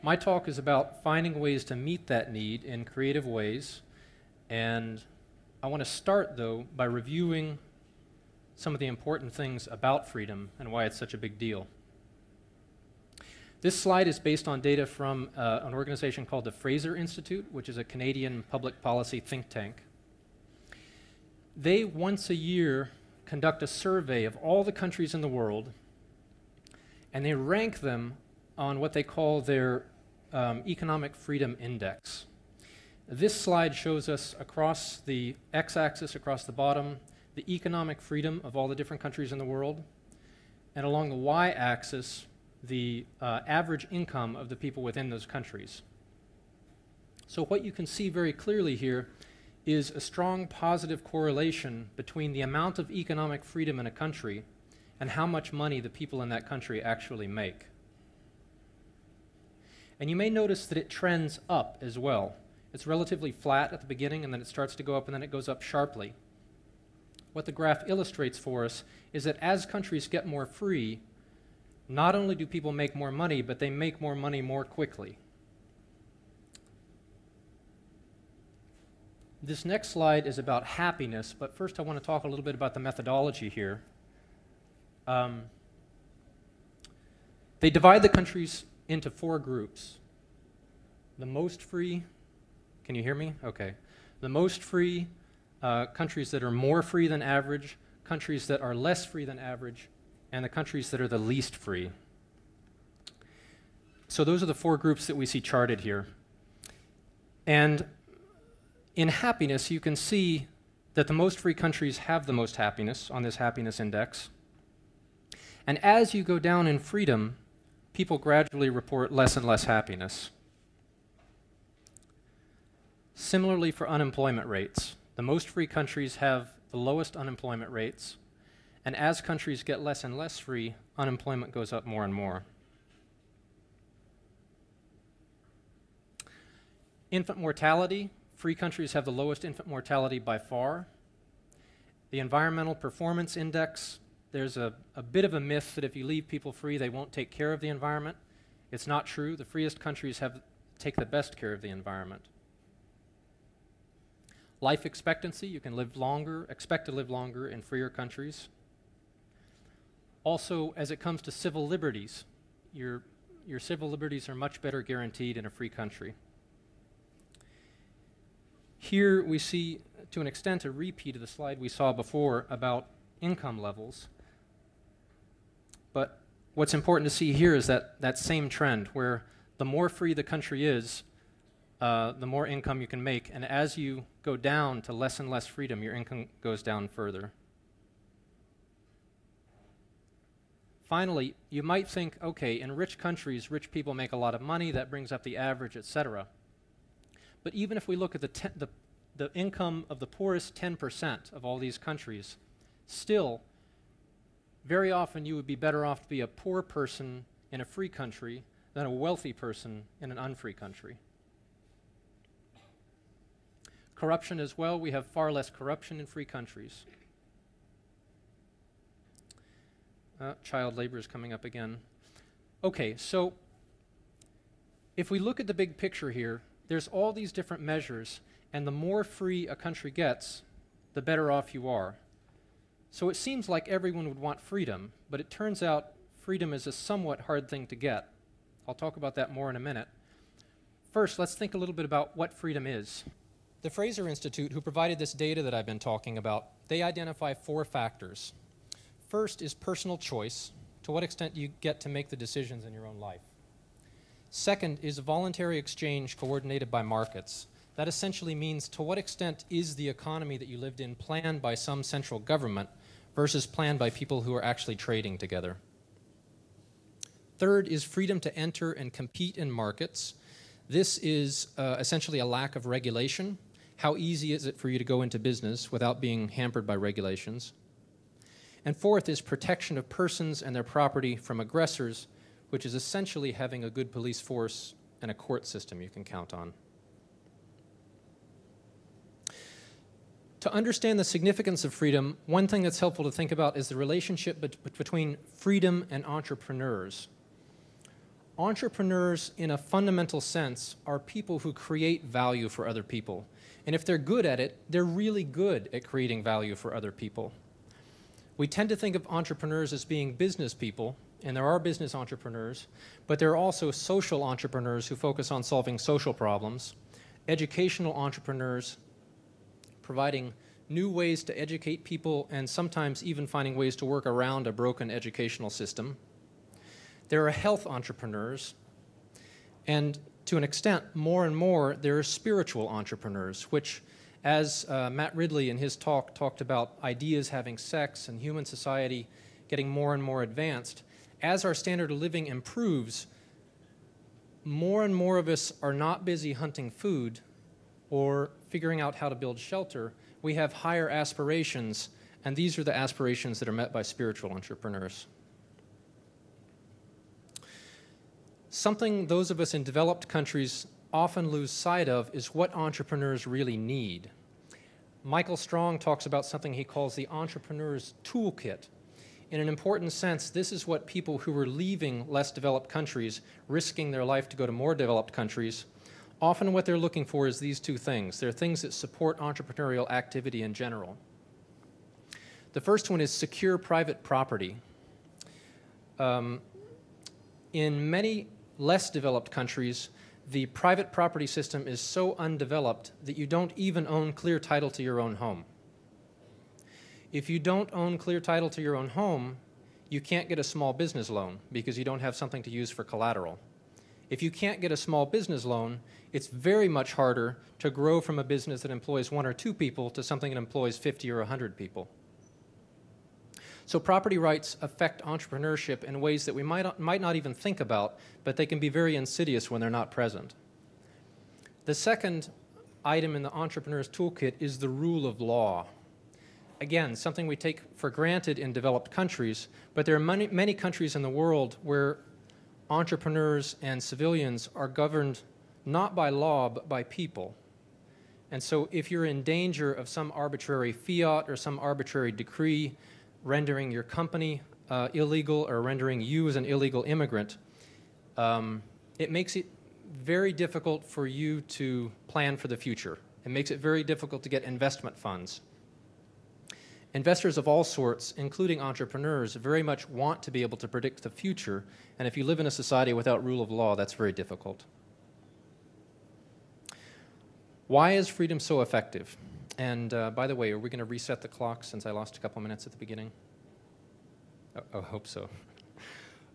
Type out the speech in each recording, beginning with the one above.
My talk is about finding ways to meet that need in creative ways, and I want to start, though, by reviewing some of the important things about freedom and why it's such a big deal. This slide is based on data from an organization called the Fraser Institute, which is a Canadian public policy think tank. They, once a year, conduct a survey of all the countries in the world, and they rank them on what they call their Economic Freedom Index. This slide shows us across the x-axis, across the bottom, the economic freedom of all the different countries in the world, and along the y-axis, the average income of the people within those countries. So what you can see very clearly here is a strong positive correlation between the amount of economic freedom in a country and how much money the people in that country actually make. And you may notice that it trends up as well. It's relatively flat at the beginning, and then it starts to go up, and then it goes up sharply. What the graph illustrates for us is that as countries get more free, not only do people make more money, but they make more money more quickly. This next slide is about happiness, but first I want to talk a little bit about the methodology here. They divide the countries into 4 groups. The most free, can you hear me? Okay. The most free, countries that are more free than average, countries that are less free than average, and the countries that are the least free. So those are the 4 groups that we see charted here. And in happiness, you can see that the most free countries have the most happiness on this happiness index. And as you go down in freedom, people gradually report less and less happiness. Similarly for unemployment rates, the most free countries have the lowest unemployment rates, and as countries get less and less free, unemployment goes up more and more. Infant mortality, free countries have the lowest infant mortality by far. The environmental performance index, there's a bit of a myth that if you leave people free, they won't take care of the environment. It's not true. The freest countries take the best care of the environment. Life expectancy, you can live longer, expect to live longer in freer countries. Also, as it comes to civil liberties, your civil liberties are much better guaranteed in a free country. Here we see, to an extent, a repeat of the slide we saw before about income levels. But what's important to see here is that same trend, where the more free the country is, the more income you can make, and as you go down to less and less freedom, your income goes down further. Finally, you might think, okay, in rich countries, rich people make a lot of money, that brings up the average, etc. But even if we look at the income of the poorest 10% of all these countries, still, very often you would be better off to be a poor person in a free country than a wealthy person in an unfree country. Corruption as well, we have far less corruption in free countries. Child labor is coming up again. Okay, so if we look at the big picture here, there's all these different measures, and the more free a country gets, the better off you are. So it seems like everyone would want freedom, but it turns out freedom is a somewhat hard thing to get. I'll talk about that more in a minute. First, let's think a little bit about what freedom is. The Fraser Institute, who provided this data that I've been talking about, they identify 4 factors. First is personal choice, to what extent you get to make the decisions in your own life. Second is voluntary exchange coordinated by markets. That essentially means to what extent is the economy that you lived in planned by some central government versus planned by people who are actually trading together. Third is freedom to enter and compete in markets. This is essentially a lack of regulation. How easy is it for you to go into business without being hampered by regulations? And fourth is protection of persons and their property from aggressors, which is essentially having a good police force and a court system you can count on. To understand the significance of freedom, one thing that's helpful to think about is the relationship between freedom and entrepreneurs. entrepreneurs, in a fundamental sense, are people who create value for other people. And if they're good at it, they're really good at creating value for other people. We tend to think of entrepreneurs as being business people, and there are business entrepreneurs, but there are also social entrepreneurs who focus on solving social problems, educational entrepreneurs, providing new ways to educate people and sometimes even finding ways to work around a broken educational system. There are health entrepreneurs, and to an extent, more and more, there are spiritual entrepreneurs, which, as Matt Ridley in his talk talked about ideas having sex and human society getting more and more advanced, as our standard of living improves, more and more of us are not busy hunting food or figuring out how to build shelter. We have higher aspirations, and these are the aspirations that are met by spiritual entrepreneurs. Something those of us in developed countries often lose sight of is what entrepreneurs really need. Michael Strong talks about something he calls the entrepreneur's toolkit. In an important sense, this is what people who are leaving less developed countries, risking their life to go to more developed countries, often what they're looking for is these two things. They're things that support entrepreneurial activity in general. The first one is secure private property. In many less developed countries, the private property system is so undeveloped that you don't even own clear title to your own home. If you don't own clear title to your own home, you can't get a small business loan because you don't have something to use for collateral. If you can't get a small business loan, it's very much harder to grow from a business that employs 1 or 2 people to something that employs 50 or 100 people. So property rights affect entrepreneurship in ways that we might not even think about, but they can be very insidious when they're not present. The second item in the entrepreneur's toolkit is the rule of law. Again, something we take for granted in developed countries, but there are many countries in the world where entrepreneurs and civilians are governed not by law, but by people. And so if you're in danger of some arbitrary fiat or some arbitrary decree rendering your company illegal or rendering you as an illegal immigrant, it makes it very difficult for you to plan for the future. It makes it very difficult to get investment funds. Investors of all sorts, including entrepreneurs, very much want to be able to predict the future, and if you live in a society without rule of law, that's very difficult. Why is freedom so effective? And by the way, are we going to reset the clock since I lost a couple minutes at the beginning? I hope so.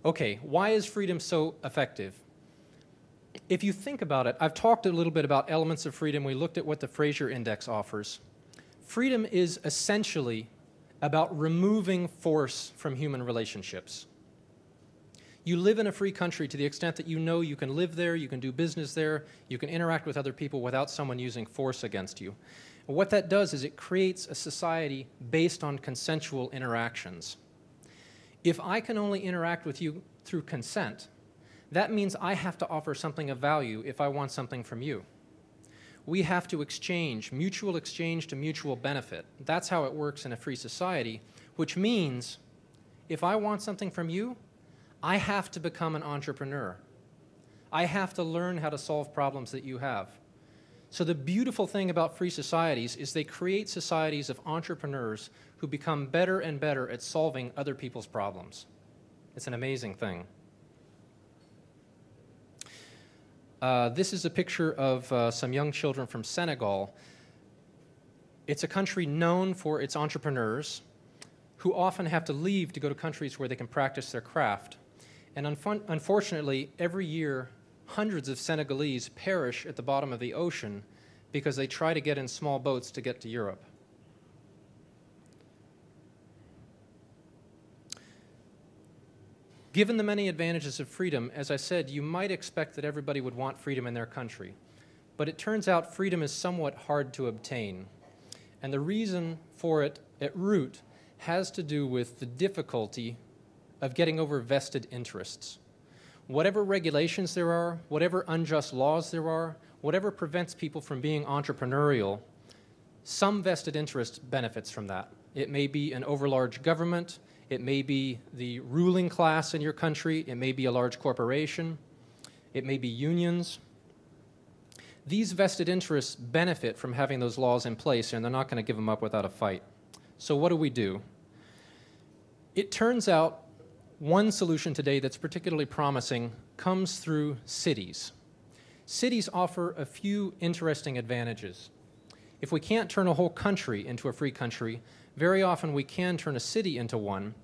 Okay, why is freedom so effective? If you think about it, I've talked a little bit about elements of freedom. We looked at what the Fraser Index offers. Freedom is essentially about removing force from human relationships. You live in a free country to the extent that you know you can live there, you can do business there, you can interact with other people without someone using force against you. And what that does is it creates a society based on consensual interactions. If I can only interact with you through consent, that means I have to offer something of value if I want something from you. We have to exchange, mutual exchange to mutual benefit. That's how it works in a free society, which means if I want something from you, I have to become an entrepreneur. I have to learn how to solve problems that you have. So the beautiful thing about free societies is they create societies of entrepreneurs who become better and better at solving other people's problems. It's an amazing thing. This is a picture of some young children from Senegal. It's a country known for its entrepreneurs who often have to leave to go to countries where they can practice their craft. And unfortunately, every year, hundreds of Senegalese perish at the bottom of the ocean because they try to get in small boats to get to Europe. Given the many advantages of freedom, as I said, you might expect that everybody would want freedom in their country. But it turns out freedom is somewhat hard to obtain. And the reason for it at root has to do with the difficulty of getting over vested interests. Whatever regulations there are, whatever unjust laws there are, whatever prevents people from being entrepreneurial, some vested interest benefits from that. It may be an overlarge government, it may be the ruling class in your country, it may be a large corporation. It may be unions. These vested interests benefit from having those laws in place, and they're not going to give them up without a fight. So what do? It turns out one solution today that's particularly promising comes through cities. Cities offer a few interesting advantages. If we can't turn a whole country into a free country, very often we can turn a city into one.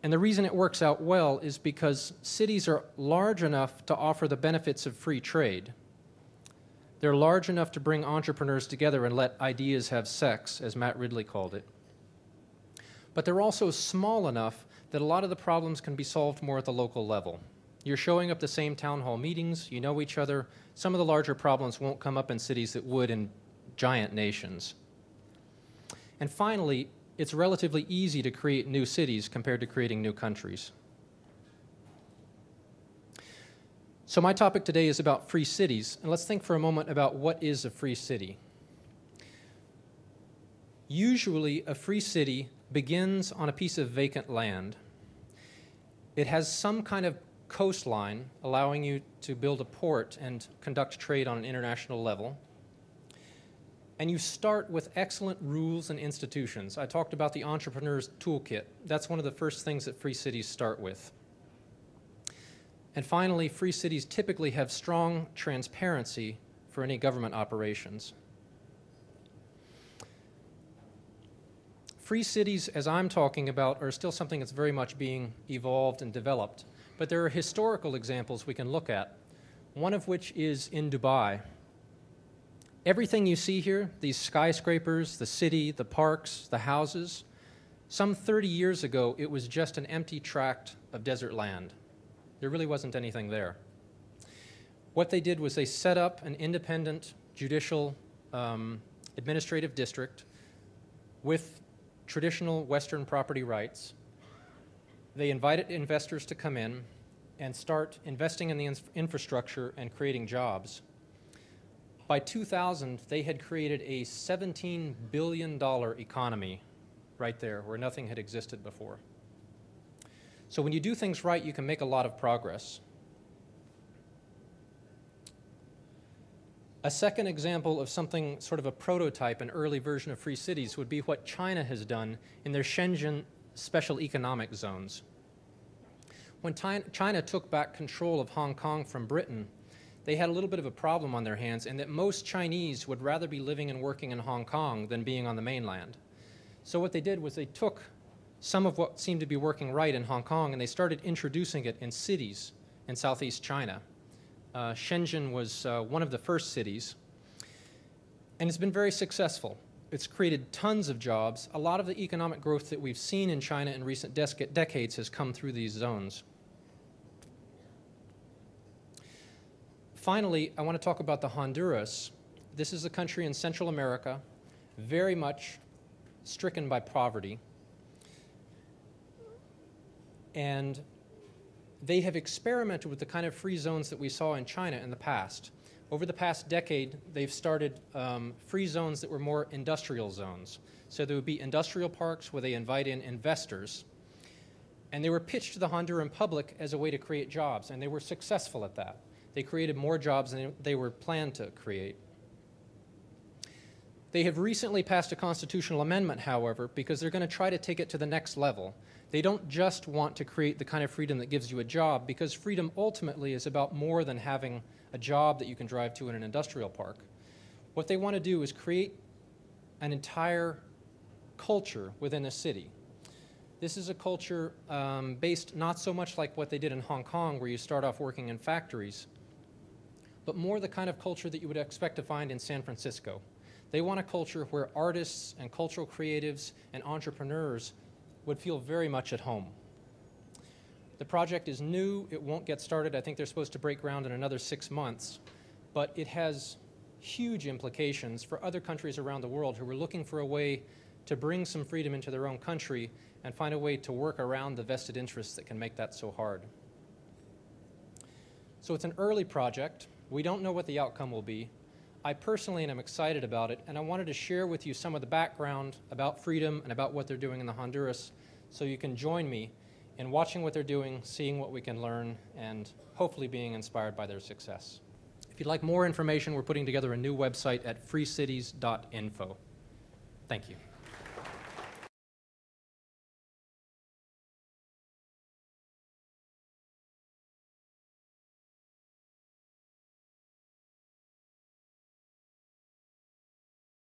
And the reason it works out well is because cities are large enough to offer the benefits of free trade. They're large enough to bring entrepreneurs together and let ideas have sex, as Matt Ridley called it. But they're also small enough that a lot of the problems can be solved more at the local level. You're showing up the same town hall meetings, you know each other. Some of the larger problems won't come up in cities that would in giant nations. And finally, it's relatively easy to create new cities compared to creating new countries. So my topic today is about free cities, and let's think for a moment about what is a free city. Usually, a free city begins on a piece of vacant land. It has some kind of coastline allowing you to build a port and conduct trade on an international level. And you start with excellent rules and institutions. I talked about the entrepreneur's toolkit. That's one of the first things that free cities start with. And finally, free cities typically have strong transparency for any government operations. Free cities, as I'm talking about, are still something that's very much being evolved and developed. But there are historical examples we can look at, one of which is in Dubai. Everything you see here, these skyscrapers, the city, the parks, the houses, some 30 years ago, it was just an empty tract of desert land. There really wasn't anything there. What they did was they set up an independent judicial administrative district with traditional Western property rights. They invited investors to come in and start investing in the infrastructure and creating jobs. By 2000, they had created a $17 billion economy right there where nothing had existed before. So when you do things right, you can make a lot of progress. A second example of something sort of a prototype, an early version of free cities, would be what China has done in their Shenzhen special economic zones. When China took back control of Hong Kong from Britain, they had a little bit of a problem on their hands, in that most Chinese would rather be living and working in Hong Kong than being on the mainland. So what they did was they took some of what seemed to be working right in Hong Kong, and they started introducing it in cities in Southeast China. Shenzhen was one of the first cities, and it's been very successful. It's created tons of jobs. A lot of the economic growth that we've seen in China in recent decades has come through these zones. Finally, I want to talk about the Honduras. This is a country in Central America, very much stricken by poverty. And they have experimented with the kind of free zones that we saw in China in the past. Over the past decade, they've started free zones that were more industrial zones. So there would be industrial parks where they invite in investors, and they were pitched to the Honduran public as a way to create jobs, and they were successful at that. They created more jobs than they were planned to create. They have recently passed a constitutional amendment, however, because they're going to try to take it to the next level. They don't just want to create the kind of freedom that gives you a job, because freedom ultimately is about more than having a job that you can drive to in an industrial park. What they want to do is create an entire culture within a city. This is a culture based not so much like what they did in Hong Kong, where you start off working in factories, but more the kind of culture that you would expect to find in San Francisco. They want a culture where artists and cultural creatives and entrepreneurs would feel very much at home. The project is new. It won't get started. I think they're supposed to break ground in another 6 months, but it has huge implications for other countries around the world who are looking for a way to bring some freedom into their own country and find a way to work around the vested interests that can make that so hard. So it's an early project. We don't know what the outcome will be. I personally am excited about it, and I wanted to share with you some of the background about freedom and about what they're doing in the Honduras, so you can join me in watching what they're doing, seeing what we can learn, and hopefully being inspired by their success. If you'd like more information, we're putting together a new website at freecities.info. Thank you.